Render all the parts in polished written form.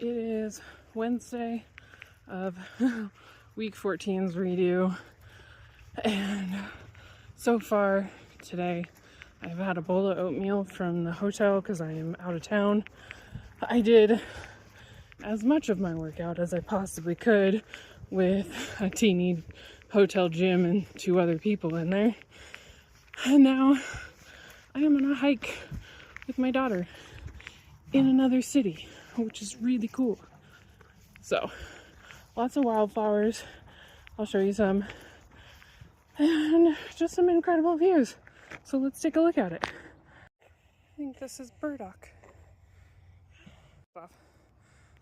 It is Wednesday of week 14's redo, and so far today I've had a bowl of oatmeal from the hotel because I am out of town. I did as much of my workout as I possibly could with a teeny hotel gym and 2 other people in there, and now I am on a hike with my daughter in another city, which is really cool. So, lots of wildflowers. I'll show you some. And just some incredible views. So let's take a look at it. I think this is burdock.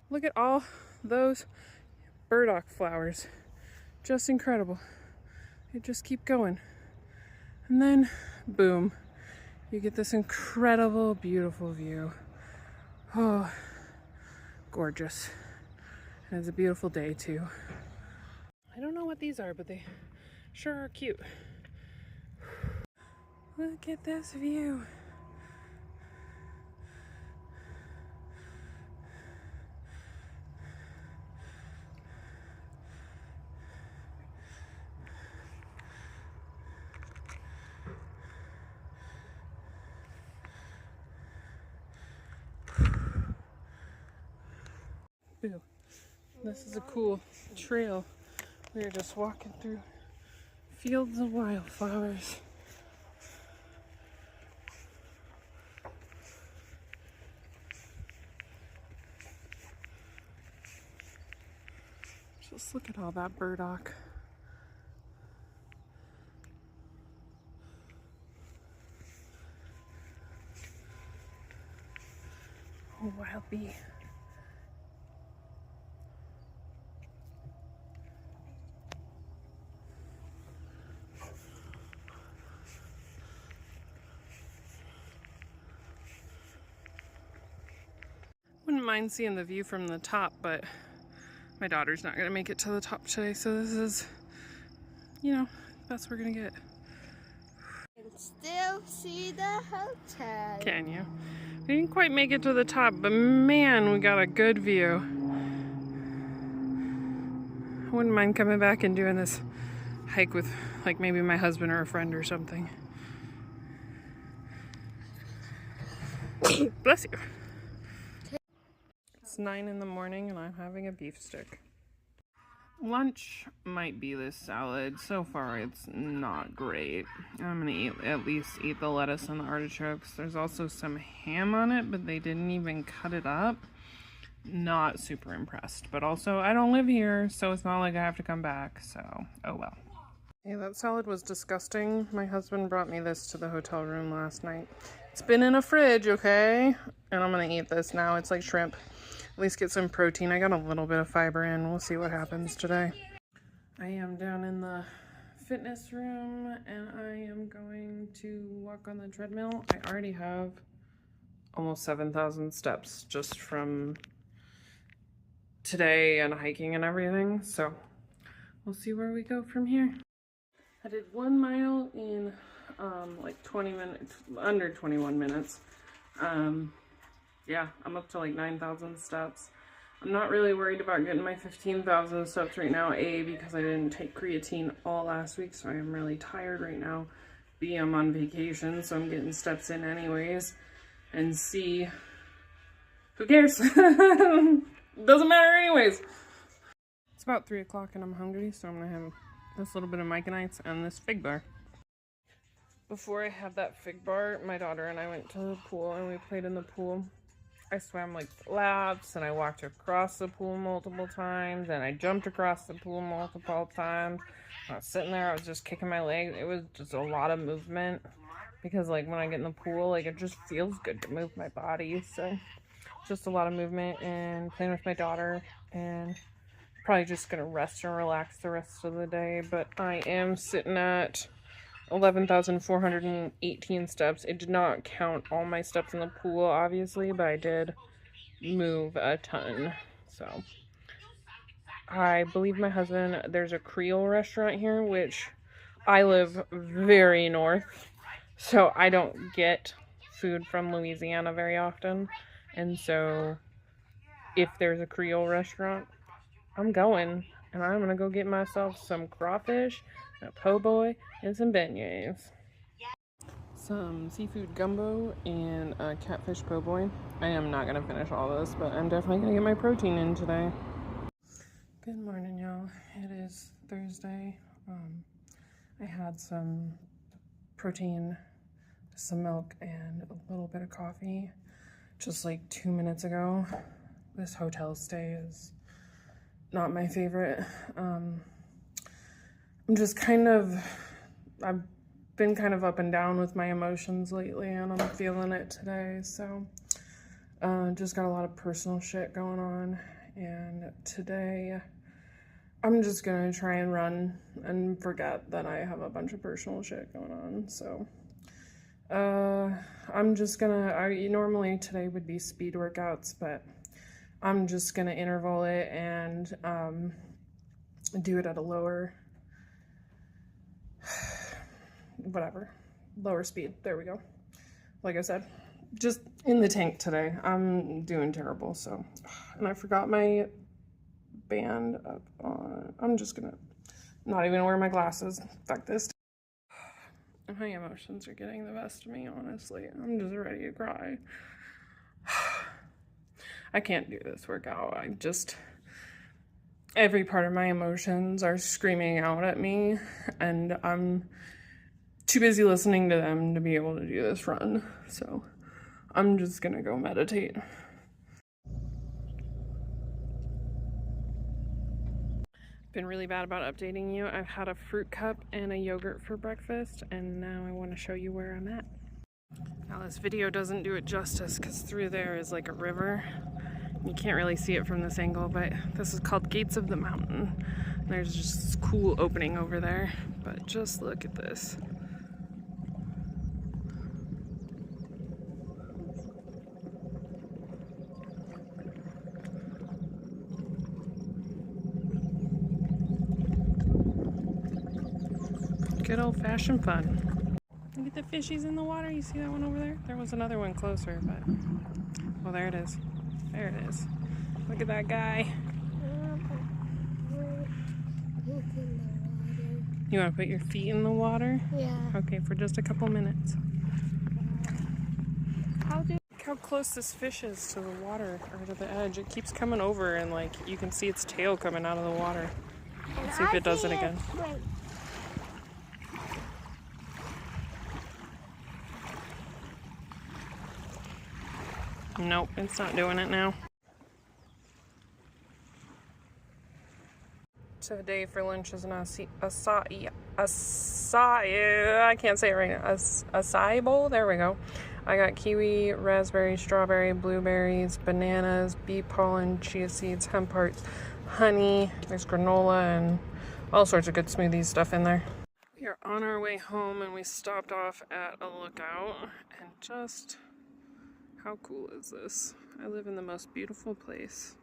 Look at all those burdock flowers. Just incredible. They just keep going. And then, boom, you get this incredible, beautiful view. Oh, gorgeous. And it's a beautiful day too. I don't know what these are, but they sure are cute. Look at this view. Boo. This is a cool trail. We are just walking through fields of wildflowers. Just look at all that burdock. Oh, wild bee. Wouldn't mind seeing the view from the top, but my daughter's not gonna make it to the top today, so this is, you know, that's what we're gonna get. You can still see the hotel. Can you? We didn't quite make it to the top, but man, we got a good view. I wouldn't mind coming back and doing this hike with, like, maybe my husband or a friend or something. Bless you. It's 9 in the morning and I'm having a beef stick. Lunch might be this salad. So far it's not great. I'm gonna at least eat the lettuce and the artichokes. There's also some ham on it, but they didn't even cut it up. Not super impressed. But also I don't live here, so it's not like I have to come back, so oh well. Yeah, that salad was disgusting. My husband brought me this to the hotel room last night. It's been in a fridge, okay? And I'm gonna eat this now. It's like shrimp. At least get some protein. I got a little bit of fiber in. We'll see what happens today. I am down in the fitness room and I am going to walk on the treadmill. I already have almost 7,000 steps just from today and hiking and everything. So we'll see where we go from here. I did 1 mile in like 20 minutes, under 21 minutes. Yeah, I'm up to like 9,000 steps. I'm not really worried about getting my 15,000 steps right now. A, because I didn't take creatine all last week, so I am really tired right now. B, I'm on vacation, so I'm getting steps in anyways. And C, who cares? Doesn't matter anyways. It's about 3 o'clock and I'm hungry, so I'm gonna have this little bit of Myconites and this fig bar. Before I had that fig bar, my daughter and I went to the pool and we played in the pool. I swam like laps and I walked across the pool multiple times and I jumped across the pool multiple times. I was sitting there, I was just kicking my legs. It was just a lot of movement because like when I get in the pool, like it just feels good to move my body. So just a lot of movement and playing with my daughter, and probably just gonna rest and relax the rest of the day. But I am sitting at 11,418 steps. It did not count all my steps in the pool, obviously, but I did move a ton. So I believe my husband, there's a Creole restaurant here, which I live very north, so I don't get food from Louisiana very often. And so if there's a Creole restaurant, I'm going. And I'm gonna go get myself some crawfish, a po' boy, and some beignets. Some seafood gumbo and a catfish po' boy. I am not gonna finish all this, but I'm definitely gonna get my protein in today. Good morning, y'all. It is Thursday. I had some protein, some milk, and a little bit of coffee just like 2 minutes ago. This hotel stay is not my favorite. I'm just I've been kind of up and down with my emotions lately, and I'm feeling it today. So just got a lot of personal shit going on, and today I'm just gonna try and run and forget that I have a bunch of personal shit going on. So I'm just gonna, normally today would be speed workouts, but I'm just gonna interval it and do it at a lower speed. There we go. Like I said, just in the tank today. I'm doing terrible. So, and I forgot my band up on. I'm just gonna not even wear my glasses. Fuck this. My emotions are getting the best of me, honestly. I'm just ready to cry. I can't do this workout. Every part of my emotions are screaming out at me, and I'm too busy listening to them to be able to do this run. So I'm just gonna go meditate. Been really bad about updating you. I've had a fruit cup and a yogurt for breakfast, and now I want to show you where I'm at. Now this video doesn't do it justice because through there is like a river. You can't really see it from this angle, but this is called Gates of the Mountain. There's just this cool opening over there, but just look at this. Good old-fashioned fun. Look at the fishies in the water. You see that one over there? There was another one closer, but well, there it is. There it is. Look at that guy. You want to put your feet in the water? Yeah. Okay, for just a couple minutes. Look how close this fish is to the water, or to the edge. It keeps coming over, and like you can see its tail coming out of the water. Let's see if it does it again. Nope, it's not doing it now. Today for lunch is an acai, I can't say it right now, acai bowl, there we go. I got kiwi, raspberry, strawberry, blueberries, bananas, bee pollen, chia seeds, hemp hearts, honey, there's granola, and all sorts of good smoothie stuff in there. We are on our way home, and we stopped off at a lookout, and just how cool is this? I live in the most beautiful place.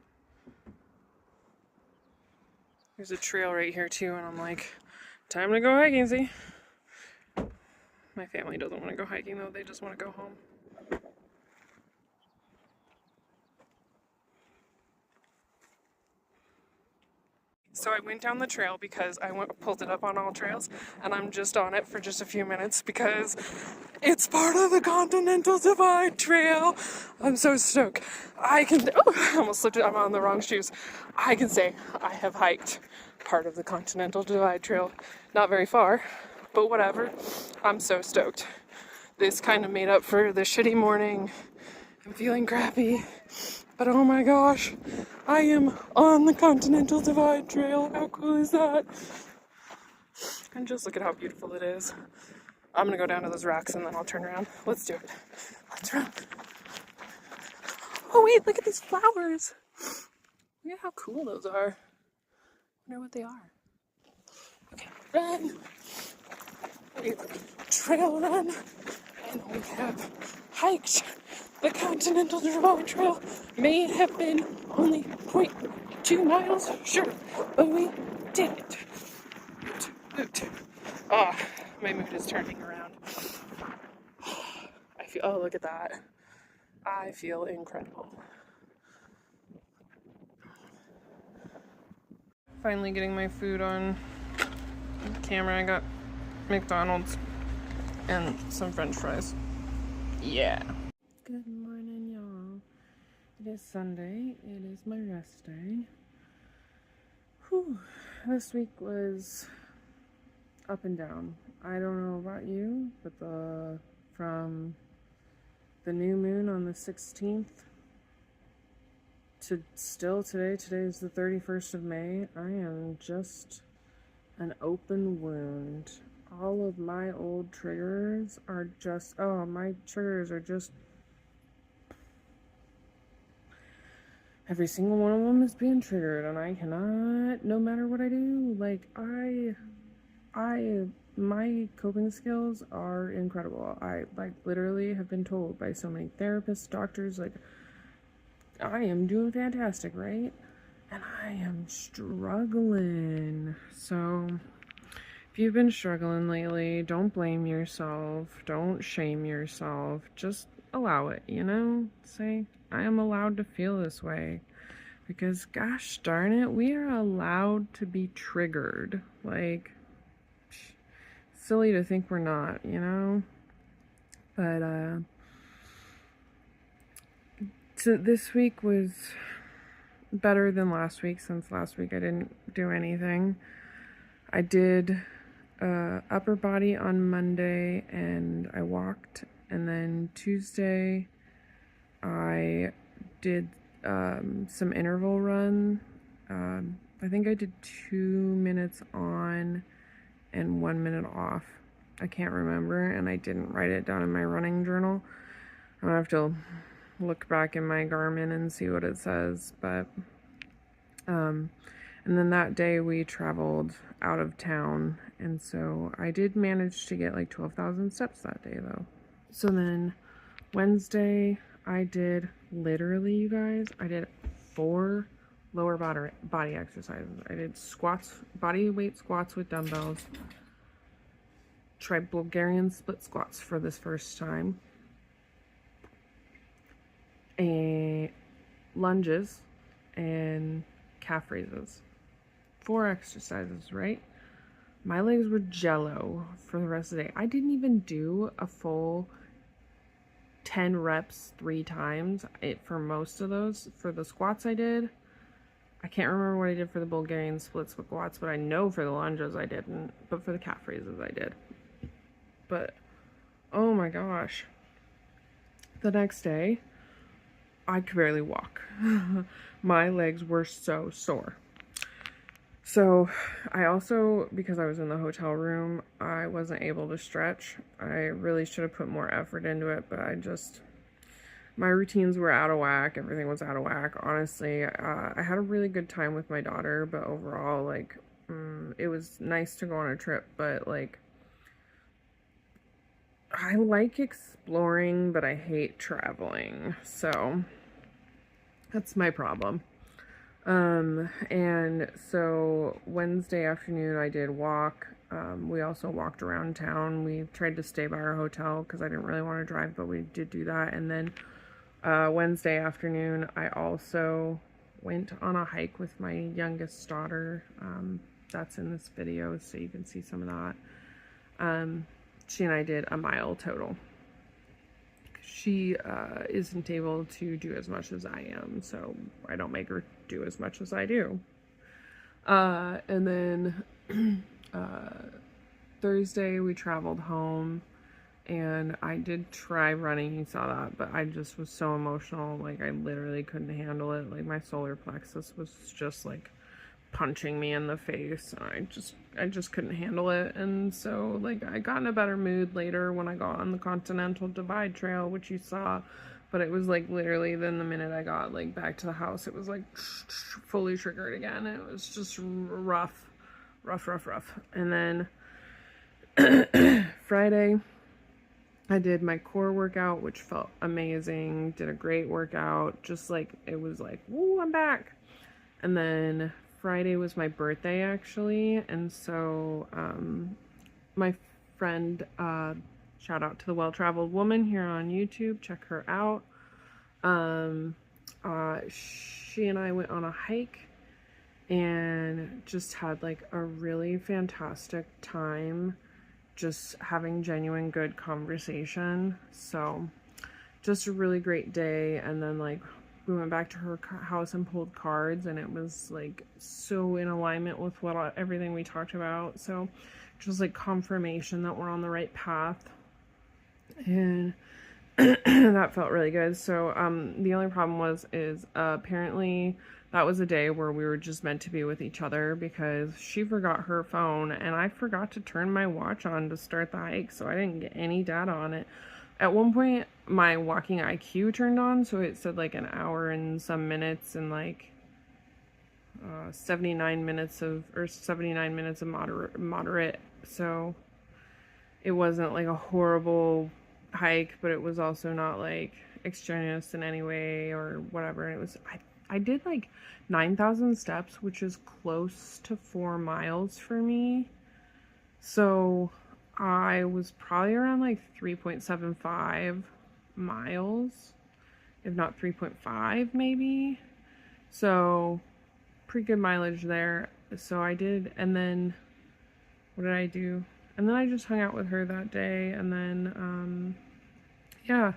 There's a trail right here too, and I'm like, time to go hiking, see? My family doesn't want to go hiking though, they just want to go home. So I went down the trail because I pulled it up on All Trails, and I'm just on it for just a few minutes because it's part of the Continental Divide Trail. I'm so stoked. I almost slipped it. I'm on the wrong shoes. I can say I have hiked part of the Continental Divide Trail. Not very far, but whatever. I'm so stoked. This kind of made up for the shitty morning. I'm feeling crappy. But oh my gosh, I am on the Continental Divide Trail. How cool is that? And just look at how beautiful it is. I'm gonna go down to those rocks and then I'll turn around. Let's do it. Let's run. Oh wait, look at these flowers. Look at how cool those are. I wonder what they are. Okay, run. Trail run. And we have hiked the Continental Divide Trail. May have been only 0.2 miles, sure, but we did it. Ah, my mood is turning around. Oh, look at that. I feel incredible. Finally getting my food on camera. I got McDonald's and some french fries. Yeah. Good morning, y'all. It is Sunday. It is my rest day. Whew. This week was up and down. I don't know about you, but from the new moon on the 16th to still today is the 31st of May, I am just an open wound. All of my old triggers are just, every single one of them is being triggered, and I cannot, no matter what I do, like, my coping skills are incredible. I, like, literally have been told by so many therapists, doctors, like, I am doing fantastic, right? And I am struggling. So, if you've been struggling lately, don't blame yourself. Don't shame yourself. Just allow it, you know? Say, I am allowed to feel this way. Because, gosh darn it, we are allowed to be triggered. Like, silly to think we're not, you know? But, so this week was better than last week, since last week I didn't do anything. I did upper body on Monday, and I walked, and then Tuesday I did some interval run. I think I did 2 minutes on and 1 minute off. I can't remember, and I didn't write it down in my running journal. I'm gonna have to look back in my Garmin and see what it says, but and then that day we traveled out of town, and so I did manage to get like 12,000 steps that day though. So then Wednesday I did, literally, you guys, I did 4 lower body exercises. I did squats, body weight squats with dumbbells, tried Bulgarian split squats for this first time, and lunges and calf raises. 4 exercises, right? My legs were jello for the rest of the day. I didn't even do a full 10 reps 3 times for most of those. For the squats I did. I can't remember what I did for the Bulgarian split squats, but I know for the lunges I didn't. But for the calf raises I did. But, oh my gosh. The next day, I could barely walk. My legs were so sore. So, I also, because I was in the hotel room, I wasn't able to stretch. I really should have put more effort into it, but my routines were out of whack. Everything was out of whack. Honestly, I had a really good time with my daughter, but overall, like, it was nice to go on a trip, but, like, I like exploring, but I hate traveling. So, that's my problem. And so Wednesday afternoon I did walk. We also walked around town. We tried to stay by our hotel because I didn't really want to drive, but we did do that. And then Wednesday afternoon I also went on a hike with my youngest daughter. That's in this video, so you can see some of that. She and I did a mile total. She isn't able to do as much as I am, so I don't make her do as much as I do. And then Thursday we traveled home, and I did try running, you saw that, but I just was so emotional, like I literally couldn't handle it. Like my solar plexus was just like punching me in the face. I just couldn't handle it. And so, like, I got in a better mood later when I got on the Continental Divide Trail, which you saw, but it was like literally then the minute I got like back to the house, it was like fully triggered again. It was just rough. And then Friday I did my core workout, which felt amazing. Did a great workout. Just like, it was like, woo, I'm back. And then Friday was my birthday, actually, and so my friend, shout out to the Well-Traveled Woman here on YouTube, check her out. She and I went on a hike, and just had like a really fantastic time, just having genuine good conversation. So just a really great day. And then like we went back to her house and pulled cards, and it was like so in alignment with what everything we talked about. So just like confirmation that we're on the right path, and that felt really good. So the only problem is apparently that was a day where we were just meant to be with each other, because she forgot her phone and I forgot to turn my watch on to start the hike, so I didn't get any data on it. At one point my walking IQ turned on, so it said like an hour and some minutes and like 79 minutes of moderate. So it wasn't like a horrible hike, but it was also not like extraneous in any way or whatever. And it was I did like 9,000 steps, which is close to 4 miles for me. So I was probably around like 3.75 miles, if not 3.5 maybe. So pretty good mileage there. So I did, and then what did I do? And then I just hung out with her that day, and then yeah,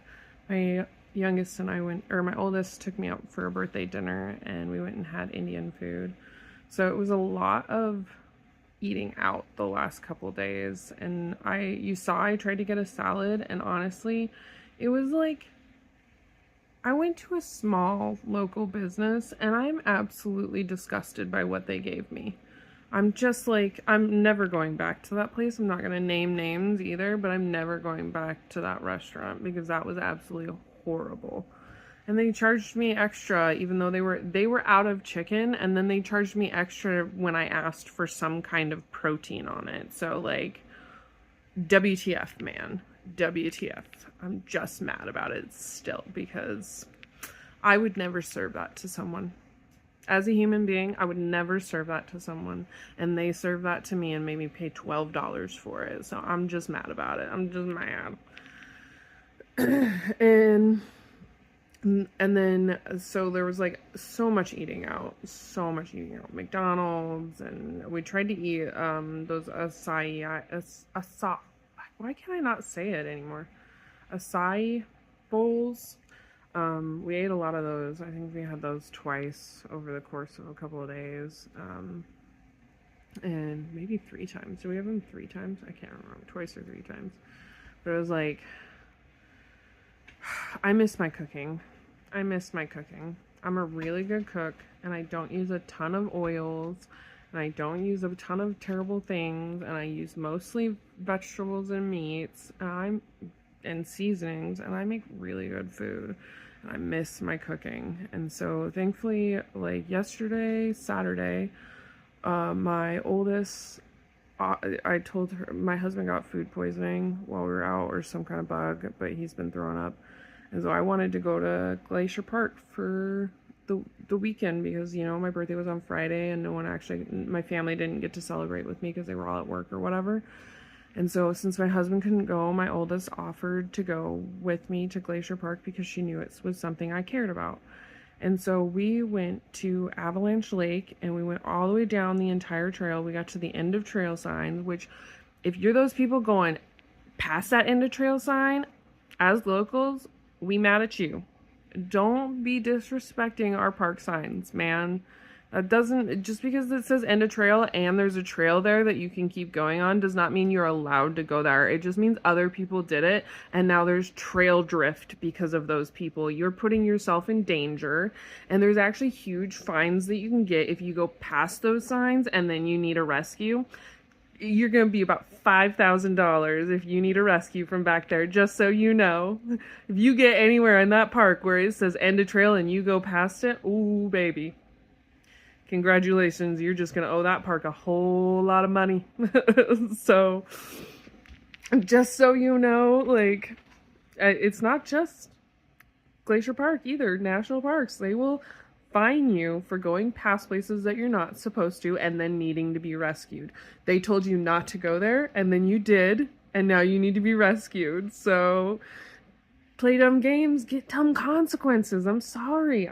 my youngest and I went, or my oldest took me out for a birthday dinner, and we went and had Indian food. So it was a lot of eating out the last couple days, and you saw I tried to get a salad, and honestly, it was like, I went to a small local business and I'm absolutely disgusted by what they gave me. I'm just like, I'm never going back to that place. I'm not going to name names either, but I'm never going back to that restaurant because that was absolutely horrible. And they charged me extra, even though they were out of chicken, and then they charged me extra when I asked for some kind of protein on it. So like, WTF, man. WTF. I'm just mad about it still, because I would never serve that to someone. As a human being, I would never serve that to someone, and they served that to me and made me pay $12 for it. So I'm just mad about it. I'm just mad. and then so there was like so much eating out, McDonald's, and we tried to eat those why can I not say it anymore? Acai bowls. We ate a lot of those. I think we had those twice over the course of a couple of days. And maybe 3 times. Do we have them 3 times? I can't remember. Twice or 3 times. But it was like, I miss my cooking. I'm a really good cook, and I don't use a ton of oils, and I don't use a ton of terrible things, and I use mostly vegetables and meats, and seasonings, and I make really good food. And I miss my cooking. And so thankfully, like yesterday, Saturday, my oldest, I told her, my husband got food poisoning while we were out, or some kind of bug, but he's been throwing up. And so I wanted to go to Glacier Park for the weekend, because, you know, my birthday was on Friday and my family didn't get to celebrate with me because they were all at work or whatever. And so since my husband couldn't go, my oldest offered to go with me to Glacier Park because she knew it was something I cared about. And so we went to Avalanche Lake, and we went all the way down the entire trail. We got to the end of trail signs, which, if you're those people going past that end of trail sign, as locals, we mad at you. Don't be disrespecting our park signs, man. That doesn't, just because it says end of trail and there's a trail there that you can keep going on does not mean you're allowed to go there. It just means other people did it, and now there's trail drift because of those people. You're putting yourself in danger, and there's actually huge fines that you can get if you go past those signs and then you need a rescue. You're going to be about $5,000 if you need a rescue from back there, just so you know. If you get anywhere in that park where it says end of trail and you go past it, ooh, baby. Congratulations, you're just going to owe that park a whole lot of money. So, just so you know, like, it's not just Glacier Park either. National parks, they will fine you for going past places that you're not supposed to and then needing to be rescued. They told you not to go there, and then you did, and now you need to be rescued. So, play dumb games, get dumb consequences. I'm sorry.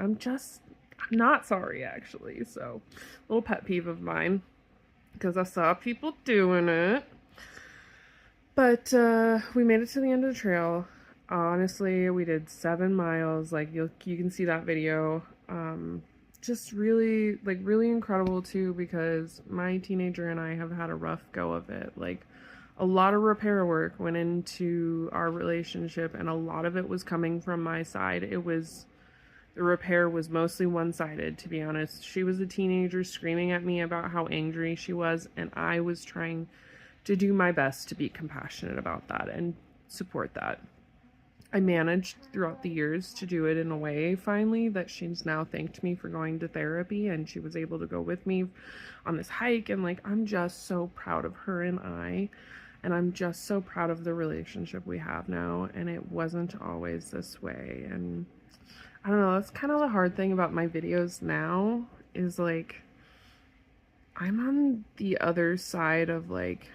not sorry, actually. So, little pet peeve of mine because I saw people doing it. But we made it to the end of the trail. Honestly, we did 7 miles. Like you can see that video. Just really really incredible too, because my teenager and I have had a rough go of it. Like a lot of repair work went into our relationship, and a lot of it was coming from my side. The repair was mostly one-sided, to be honest. She was a teenager screaming at me about how angry she was, and I was trying to do my best to be compassionate about that and support that. I managed throughout the years to do it in a way, finally, that she's now thanked me for going to therapy, and she was able to go with me on this hike. And like, I'm just so proud of her and I'm just so proud of the relationship we have now. And it wasn't always this way. And I don't know, that's kind of the hard thing about my videos now, is like, I'm on the other side of like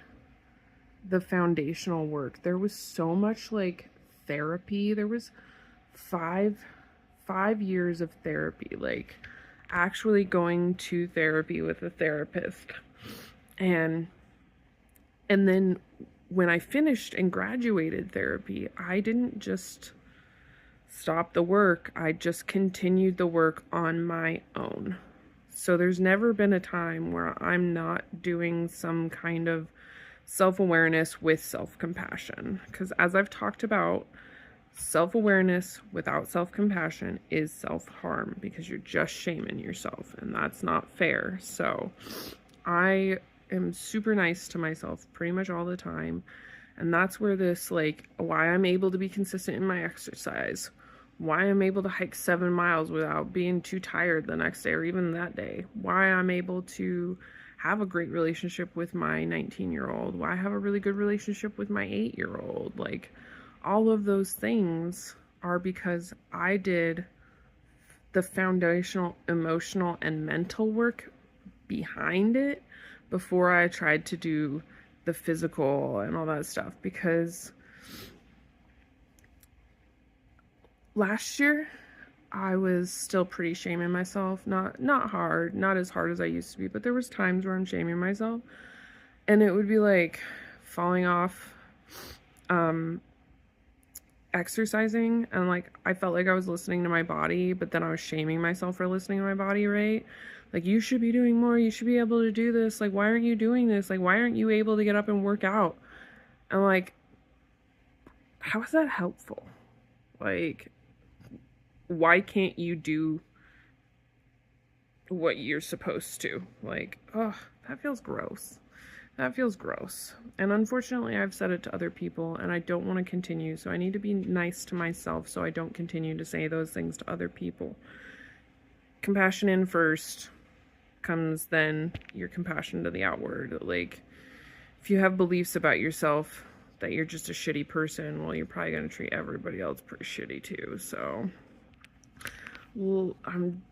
the foundational work. There was so much like therapy. There was five years of therapy, like actually going to therapy with a therapist. And then when I finished and graduated therapy, I didn't just stop the work. I just continued the work on my own. So there's never been a time where I'm not doing some kind of self-awareness with self-compassion, because as I've talked about, self-awareness without self-compassion is self-harm, because you're just shaming yourself, and that's not fair. So I am super nice to myself pretty much all the time, and that's where this, like, why I'm able to be consistent in my exercise, why I'm able to hike 7 miles without being too tired the next day or even that day, why I'm able to have a great relationship with my 19-year-old, why I have a really good relationship with my 8-year-old. Like, all of those things are because I did the foundational emotional and mental work behind it before I tried to do the physical and all that stuff. Because last year I was still pretty shaming myself. Not hard, not as hard as I used to be, but there was times where I'm shaming myself. And it would be like falling off exercising, and like I felt like I was listening to my body, but then I was shaming myself for listening to my body, right? Like, you should be doing more, you should be able to do this, like, why aren't you doing this? Like, why aren't you able to get up and work out? And like, how is that helpful? Like, why can't you do what you're supposed to? Like, oh, that feels gross. That feels gross. And unfortunately, I've said it to other people, and I don't want to continue, so I need to be nice to myself so I don't continue to say those things to other people. Compassion in first, comes then your compassion to the outward. Like, if you have beliefs about yourself that you're just a shitty person, well, you're probably going to treat everybody else pretty shitty too. So, well, I'm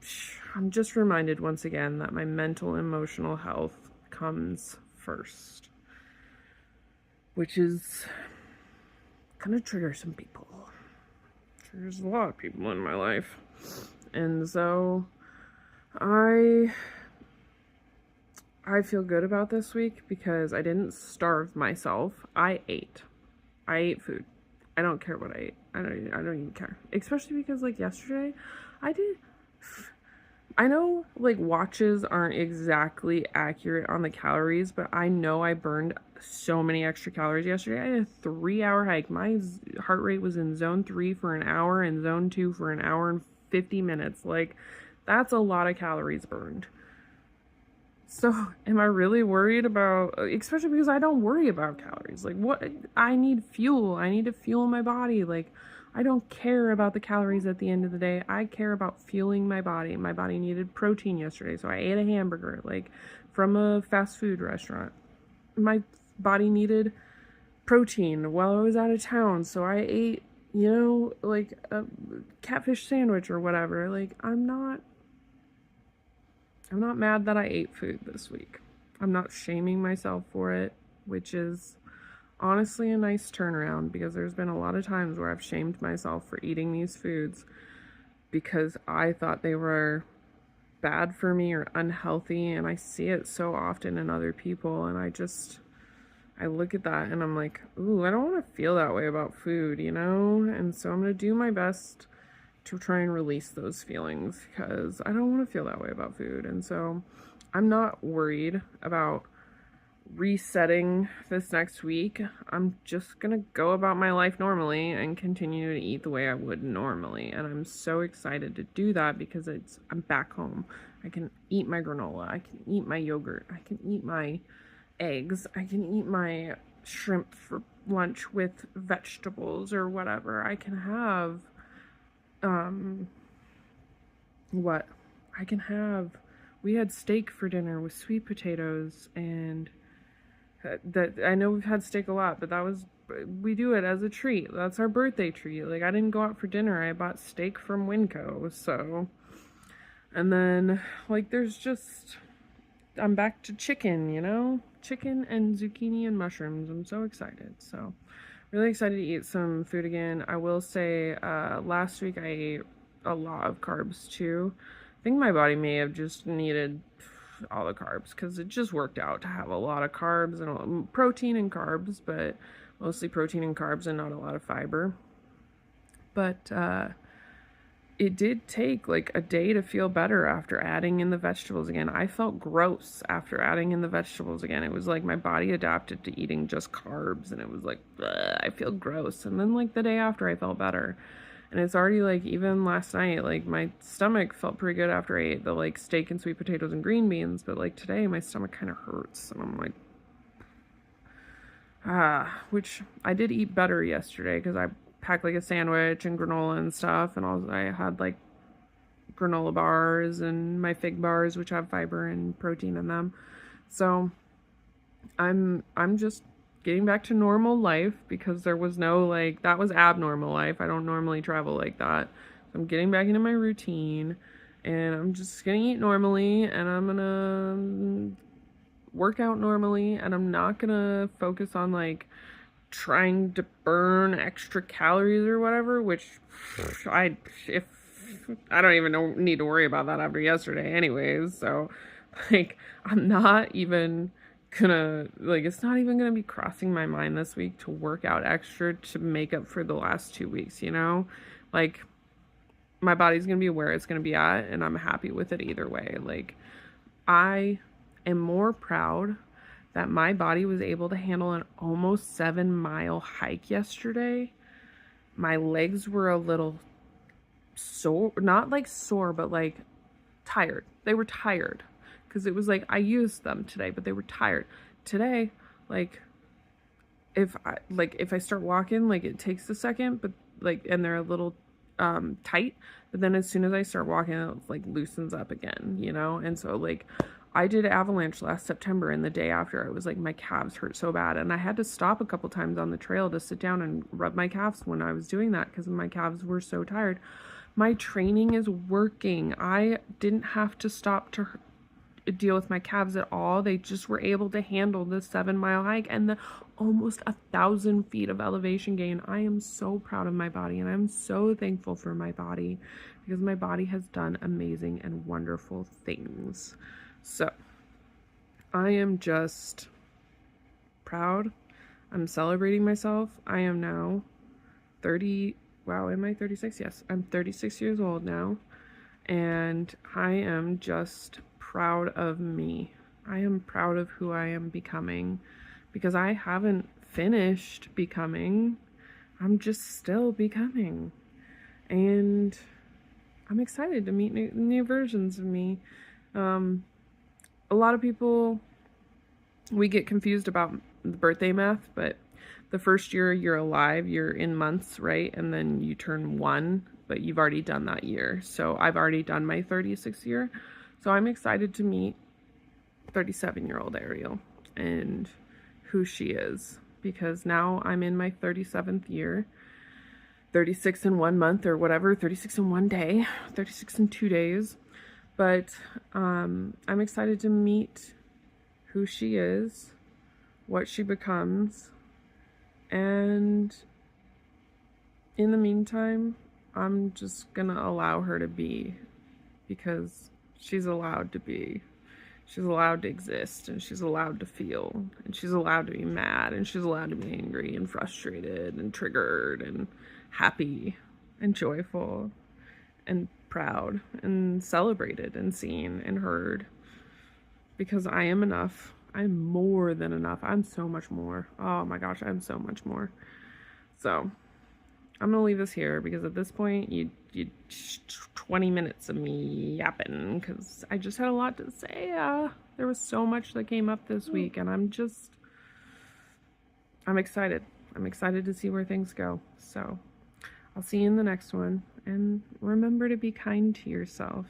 just reminded once again that my mental emotional health comes first, which is gonna trigger some people. Triggers a lot of people in my life. And so I feel good about this week because I didn't starve myself. I ate food. I don't care what I ate. I don't even care. Especially because, like, yesterday I know, like, watches aren't exactly accurate on the calories, but I know I burned so many extra calories yesterday. I had a 3-hour hike. My heart rate was in zone 3 for an hour and zone 2 for an hour and 50 minutes. Like, that's a lot of calories burned. So, am I really worried about, especially because I don't worry about calories. Like, what? I need fuel. I need to fuel my body. Like, I don't care about the calories at the end of the day. I care about fueling my body. My body needed protein yesterday, so I ate a hamburger, like, from a fast food restaurant. My body needed protein while I was out of town, so I ate, like, a catfish sandwich or whatever. Like, I'm not mad that I ate food this week. I'm not shaming myself for it, which is honestly a nice turnaround, because there's been a lot of times where I've shamed myself for eating these foods because I thought they were bad for me or unhealthy, and I see it so often in other people, and I look at that and I'm like, ooh, I don't want to feel that way about food, you know? And so I'm going to do my best to try and release those feelings because I don't want to feel that way about food. And so I'm not worried about resetting this next week. I'm just going to go about my life normally and continue to eat the way I would normally. And I'm so excited to do that because I'm back home. I can eat my granola. I can eat my yogurt. I can eat my eggs. I can eat my shrimp for lunch with vegetables or whatever. I can have what I can have. We had steak for dinner with sweet potatoes, and that I know we've had steak a lot, but we do it as a treat. That's our birthday treat. Like, I didn't go out for dinner. I bought steak from Winco. So, and then like I'm back to chicken, you know? Chicken and zucchini and mushrooms. I'm so excited. So, really excited to eat some food again. I will say, last week I ate a lot of carbs too. I think my body may have just needed all the carbs because it just worked out to have a lot of carbs and protein and carbs, but mostly protein and carbs and not a lot of fiber. But it did take like a day to feel better after adding in the vegetables again. I felt gross after adding in the vegetables again. It was like my body adapted to eating just carbs, and it was like, I feel gross. And then like the day after I felt better. And it's already like, even last night, like my stomach felt pretty good after I ate the like steak and sweet potatoes and green beans. But like today my stomach kind of hurts, and I'm like, which I did eat better yesterday because I packed like a sandwich and granola and stuff, and I had like granola bars and my fig bars, which have fiber and protein in them. So I'm just getting back to normal life because there was no like, that was abnormal life. I don't normally travel like that. So I'm getting back into my routine, and I'm just gonna eat normally, and I'm gonna work out normally, and I'm not gonna focus on like trying to burn extra calories or whatever, which I don't even need to worry about that after yesterday anyways. So like, I'm not even gonna, like, it's not even gonna be crossing my mind this week to work out extra to make up for the last 2 weeks, you know? Like, my body's gonna be where it's gonna be at, and I'm happy with it either way. Like, I am more proud that my body was able to handle an almost 7-mile hike yesterday. My legs were a little sore, not like sore, but like tired. They were tired because it was like I used them today, but they were tired. Today, like if I start walking, like it takes a second, but like, and they're a little tight, but then as soon as I start walking, it like loosens up again, you know? And so like, I did avalanche last September, and the day after I was like, my calves hurt so bad, and I had to stop a couple times on the trail to sit down and rub my calves when I was doing that because my calves were so tired. My training is working. I didn't have to stop to deal with my calves at all. They just were able to handle the 7-mile hike and the almost 1,000 feet of elevation gain. I am so proud of my body, and I'm so thankful for my body because my body has done amazing and wonderful things. So I am just proud. I'm celebrating myself. I am now 30. Wow, am I 36? Yes, I'm 36 years old now. And I am just proud of me. I am proud of who I am becoming because I haven't finished becoming. I'm just still becoming. And I'm excited to meet new versions of me. A lot of people, we get confused about the birthday math, but the first year you're alive, you're in months, right? And then you turn 1, but you've already done that year. So I've already done my 36th year. So I'm excited to meet 37-year-old Ariel and who she is, because now I'm in my 37th year, 36 in 1 month or whatever, 36 in 1 day, 36 in 2 days. But I'm excited to meet who she is, what she becomes, and in the meantime, I'm just gonna allow her to be, because She's allowed to be. She's allowed to exist, and she's allowed to feel, and she's allowed to be mad, and she's allowed to be angry and frustrated and triggered and happy and joyful and proud and celebrated and seen and heard. Because I am enough. I'm more than enough. I'm so much more. Oh my gosh, I'm so much more. So I'm gonna leave this here because at this point, you 20 minutes of me yapping because I just had a lot to say. There was so much that came up this week, and I'm excited. I'm excited to see where things go. So I'll see you in the next one, and remember to be kind to yourself.